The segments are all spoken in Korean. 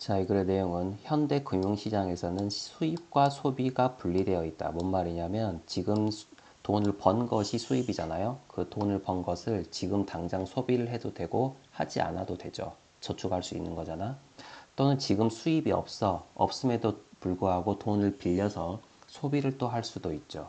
자, 이 글의 내용은 현대 금융시장에서는 수입과 소비가 분리되어 있다. 뭔 말이냐면 지금 돈을 번 것이 수입이잖아요. 그 돈을 번 것을 지금 당장 소비를 해도 되고 하지 않아도 되죠. 저축할 수 있는 거잖아. 또는 지금 수입이 없음에도 불구하고 돈을 빌려서 소비를 또 할 수도 있죠.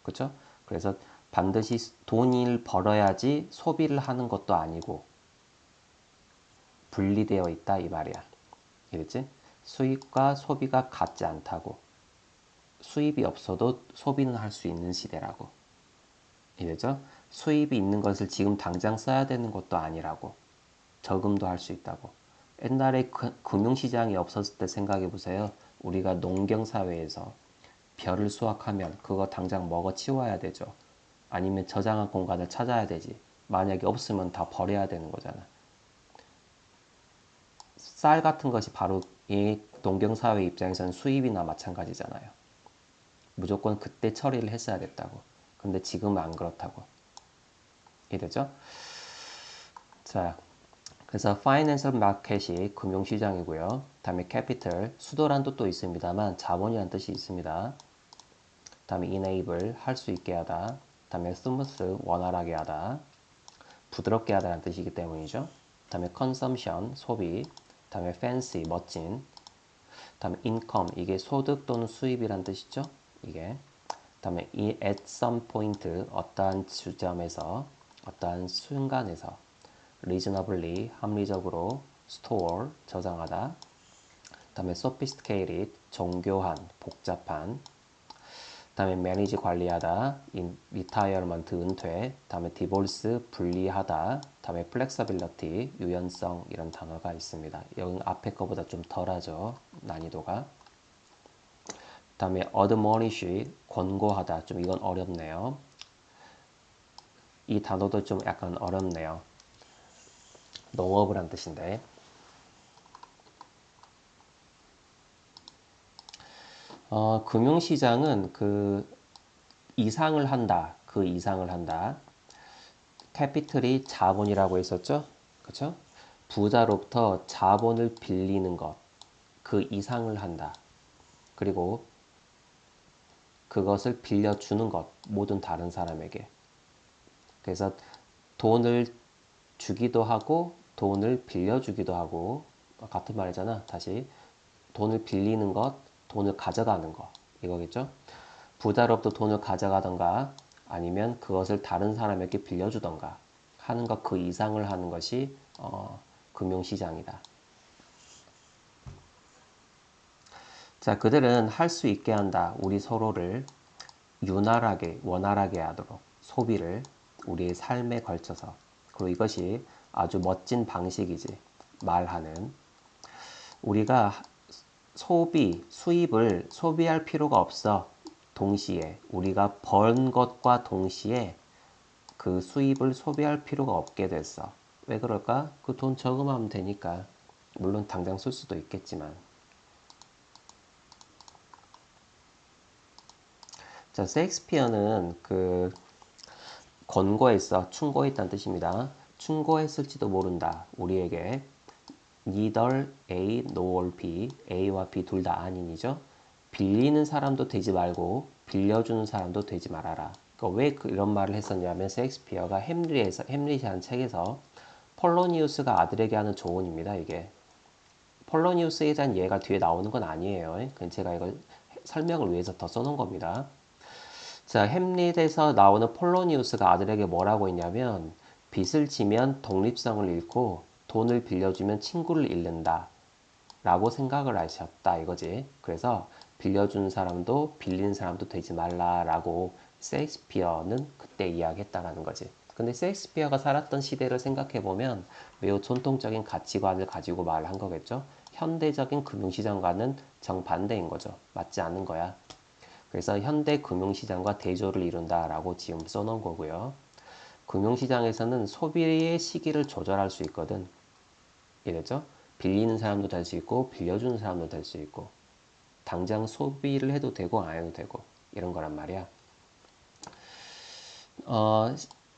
그렇죠? 그래서 반드시 돈을 벌어야지 소비를 하는 것도 아니고 분리되어 있다 이 말이야. 이랬지? 수입과 소비가 같지 않다고. 수입이 없어도 소비는 할 수 있는 시대라고. 이래죠? 수입이 있는 것을 지금 당장 써야 되는 것도 아니라고. 저금도 할 수 있다고. 옛날에 금융시장이 없었을 때 생각해 보세요. 우리가 농경사회에서 벼를 수확하면 그거 당장 먹어 치워야 되죠. 아니면 저장할 공간을 찾아야 되지. 만약에 없으면 다 버려야 되는 거잖아. 쌀 같은 것이 바로 이 농경사회 입장에서는 수입이나 마찬가지잖아요. 무조건 그때 처리를 했어야 됐다고. 근데 지금은 안 그렇다고. 이해되죠? 자, 그래서 financial market이 금융시장이고요. 다음에 capital, 수도란 뜻도 있습니다만 자본이라는 뜻이 있습니다. 다음에 enable, 할 수 있게 하다. 다음에 smooth, 원활하게 하다. 부드럽게 하다라는 뜻이기 때문이죠. 다음에 consumption, 소비. 다음에 fancy, 멋진. 다음에 income, 이게 소득 또는 수입이란 뜻이죠. 이게. 다음에 이 at some point, 어떠한 지점에서, 어떠한 순간에서 reasonably, 합리적으로 store, 저장하다. 다음에 sophisticated, 정교한, 복잡한. 다음에 manage, 관리하다. retirement, 은퇴. 다음에 divorce, 분리하다. 다음에 flexibility, 유연성 이런 단어가 있습니다. 여기 앞에 거보다 좀 덜하죠. 난이도가. 다음에 admonish, 권고하다. 좀 이건 어렵네요. 이 단어도 좀 약간 어렵네요. 농업을 한 뜻인데. 금융시장은 그 이상을 한다. 그 이상을 한다. 캐피털이 자본이라고 했었죠? 그쵸? 부자로부터 자본을 빌리는 것. 그 이상을 한다. 그리고 그것을 빌려주는 것. 모든 다른 사람에게. 그래서 돈을 주기도 하고 돈을 빌려주기도 하고 같은 말이잖아. 다시 돈을 빌리는 것, 돈을 가져가는 것 이거겠죠. 부자로부터 돈을 가져가던가 아니면 그것을 다른 사람에게 빌려주던가 하는 것 그 이상을 하는 것이 금융시장이다. 자, 그들은 할 수 있게 한다. 우리 서로를 윤활하게, 원활하게 하도록 소비를 우리의 삶에 걸쳐서. 그리고 이것이 아주 멋진 방식이지. 말하는. 우리가 수입을 소비할 필요가 없어. 동시에 우리가 번 것과 동시에 그 수입을 소비할 필요가 없게 됐어. 왜 그럴까? 그 돈 저금하면 되니까. 물론 당장 쓸 수도 있겠지만. 자, 셰익스피어는 그 권고했어. 충고했다는 뜻입니다. 충고했을지도 모른다. 우리에게 neither A nor B, A와 B 둘 다 아닌이죠. 빌리는 사람도 되지 말고 빌려주는 사람도 되지 말아라. 그러니까 왜 이런 말을 했었냐면 셰익스피어가 햄릿이라는 책에서 폴로니우스가 아들에게 하는 조언입니다. 이게 폴로니우스에 대한 예가 뒤에 나오는 건 아니에요. 그냥 제가 이걸 설명을 위해서 더 써놓은 겁니다. 자, 햄릿에서 나오는 폴로니우스가 아들에게 뭐라고 했냐면 빚을 지면 독립성을 잃고 돈을 빌려주면 친구를 잃는다 라고 생각을 하셨다 이거지. 그래서 빌려주는 사람도 빌리는 사람도 되지 말라라고 셰익스피어는 그때 이야기했다라는 거지. 근데 셰익스피어가 살았던 시대를 생각해보면 매우 전통적인 가치관을 가지고 말을 한 거겠죠. 현대적인 금융시장과는 정반대인 거죠. 맞지 않는 거야. 그래서 현대 금융시장과 대조를 이룬다라고 지금 써놓은 거고요. 금융시장에서는 소비의 시기를 조절할 수 있거든. 이랬죠? 빌리는 사람도 될 수 있고 빌려주는 사람도 될 수 있고 당장 소비를 해도 되고 안 해도 되고 이런 거란 말이야.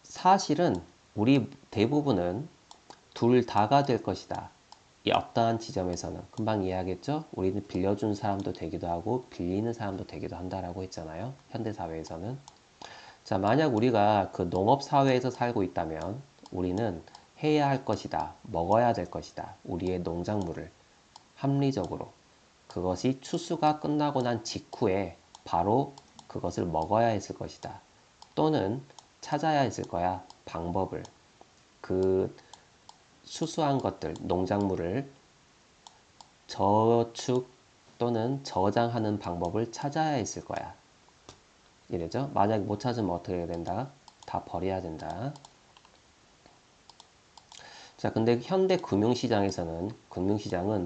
사실은 우리 대부분은 둘 다가 될 것이다. 이 어떠한 지점에서는 금방 이해하겠죠? 우리는 빌려준 사람도 되기도 하고 빌리는 사람도 되기도 한다라고 했잖아요. 현대 사회에서는. 자, 만약 우리가 그 농업 사회에서 살고 있다면 우리는 해야 할 것이다. 먹어야 될 것이다. 우리의 농작물을 합리적으로 그것이 추수가 끝나고 난 직후에 바로 그것을 먹어야 했을 것이다. 또는 찾아야 했을 거야. 방법을. 그 수수한 것들, 농작물을 저축 또는 저장하는 방법을 찾아야 했을 거야. 이래죠? 만약 못 찾으면 어떻게 해야 된다? 다 버려야 된다. 자, 근데 현대 금융시장은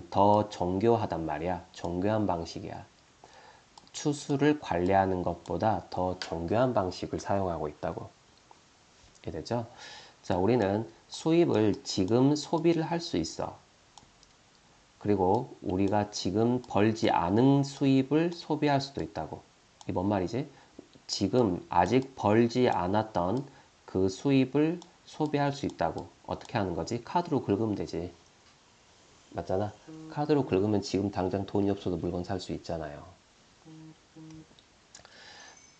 더 정교하단 말이야. 정교한 방식이야. 추수를 관리하는 것보다 더 정교한 방식을 사용하고 있다고. 이해되죠? 자, 우리는 수입을 지금 소비를 할 수 있어. 그리고 우리가 지금 벌지 않은 수입을 소비할 수도 있다고. 이게 뭔 말이지? 지금 아직 벌지 않았던 그 수입을 소비할 수 있다고. 어떻게 하는 거지? 카드로 긁으면 되지. 맞잖아? 카드로 긁으면 지금 당장 돈이 없어도 물건 살 수 있잖아요.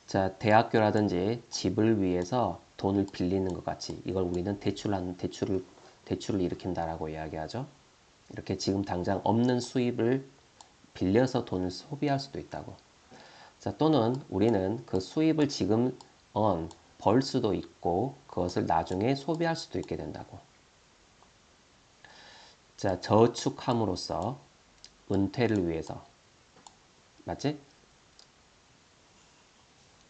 자, 대학교라든지 집을 위해서 돈을 빌리는 것 같이 이걸 우리는 대출을 일으킨다라고 이야기하죠. 이렇게 지금 당장 없는 수입을 빌려서 돈을 소비할 수도 있다고. 자, 또는 우리는 그 수입을 지금 벌 수도 있고 그것을 나중에 소비할 수도 있게 된다고. 자, 저축함으로써 은퇴를 위해서. 맞지?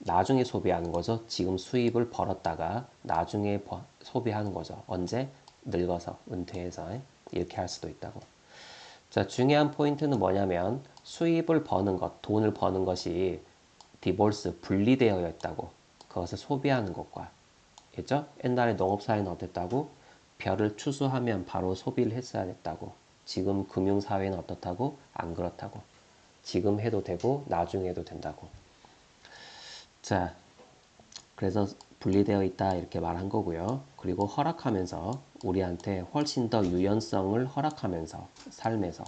나중에 소비하는 거죠. 지금 수입을 벌었다가 나중에 소비하는 거죠. 언제? 늙어서, 은퇴해서. 이렇게 할 수도 있다고. 자, 중요한 포인트는 뭐냐면 수입을 버는 것, 돈을 버는 것이 디볼스, 분리되어 있다고. 그것을 소비하는 것과. 그죠? 옛날에 농업사회는 어땠다고? 벼를 추수하면 바로 소비를 했어야 됐다고. 지금 금융사회는 어떻다고? 안 그렇다고. 지금 해도 되고 나중에 해도 된다고. 자, 그래서 분리되어 있다 이렇게 말한 거고요. 그리고 허락하면서 우리한테 훨씬 더 유연성을 허락하면서 삶에서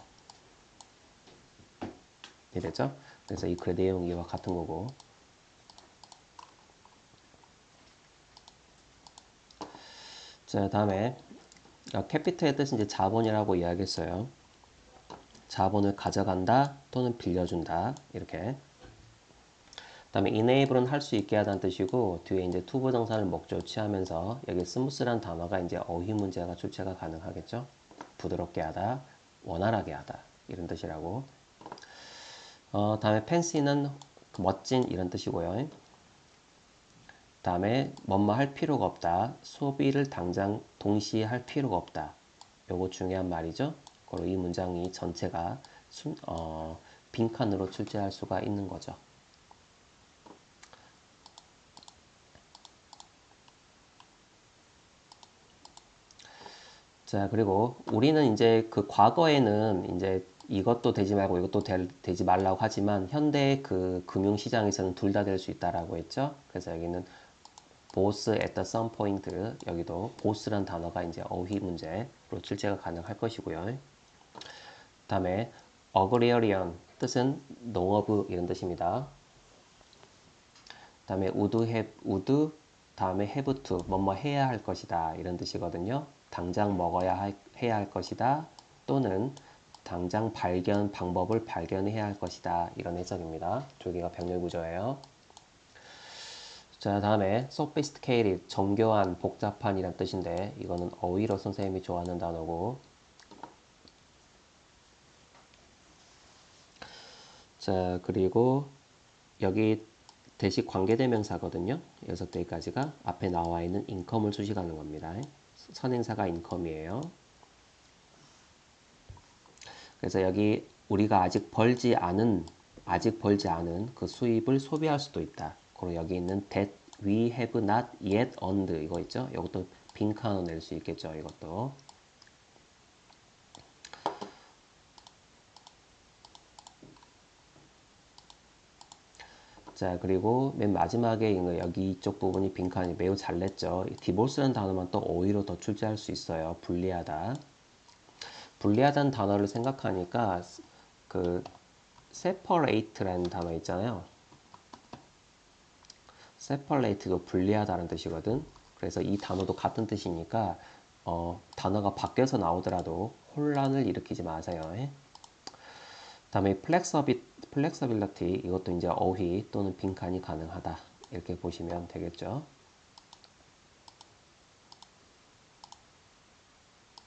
이랬죠? 그래서 이 글의 내용이 이와 같은 거고. 자, 다음에 캐피탈의 뜻은 이제 자본이라고 이야기했어요. 자본을 가져간다 또는 빌려준다 이렇게. 그다음에 enable은 할 수 있게 하다는 뜻이고 뒤에 이제 투부정사를 목적으로 취하면서 여기 스무스란 단어가 이제 어휘 문제가 출제가 가능하겠죠. 부드럽게 하다, 원활하게 하다 이런 뜻이라고. 다음에 fancy는 멋진 이런 뜻이고요. 다음에 뭐뭐 할 필요가 없다. 소비를 당장 동시에 할 필요가 없다. 요거 중요한 말이죠. 그리고 이 문장이 전체가 빈칸으로 출제할 수가 있는 거죠. 자, 그리고 우리는 이제 그 과거에는 이제 이것도 되지 말고 이것도 되지 말라고 하지만 현대 그 금융시장에서는 둘 다 될 수 있다라고 했죠. 그래서 여기는 both at some point 여기도 both란 단어가 이제 어휘 문제로 출제가 가능할 것이고요. 다음에 agrarian 뜻은 농어부 이런 뜻입니다. 다음에 would 다음에 have to 뭐뭐 해야 할 것이다 이런 뜻이거든요. 당장 해야 할 것이다 또는 당장 방법을 발견해야 할 것이다 이런 해석입니다. 두 개가 병렬 구조예요. 자, 다음에 sophisticated 정교한 복잡한 이란 뜻인데 이거는 어휘로 선생님이 좋아하는 단어고. 자, 그리고 여기 대시 관계대명사거든요. 6대까지가 앞에 나와 있는 income을 수식하는 겁니다. 선행사가 income이에요. 그래서 여기 우리가 아직 벌지 않은 그 수입을 소비할 수도 있다. 그리고 여기 있는 that we have not yet earned 이거 있죠? 이것도 빈칸으로 낼 수 있겠죠? 이것도. 자, 그리고 맨 마지막에 여기 이쪽 부분이 빈칸이 매우 잘 냈죠. 디볼스라는 단어만 또 어휘로 더 출제할 수 있어요. 분리하다. 분리하다는 단어를 생각하니까 그 separate라는 단어 있잖아요. separate도 분리하다는 뜻이거든. 그래서 이 단어도 같은 뜻이니까 단어가 바뀌어서 나오더라도 혼란을 일으키지 마세요. 다음에 flexibility 이것도 이제 어휘 또는 빈칸이 가능하다 이렇게 보시면 되겠죠.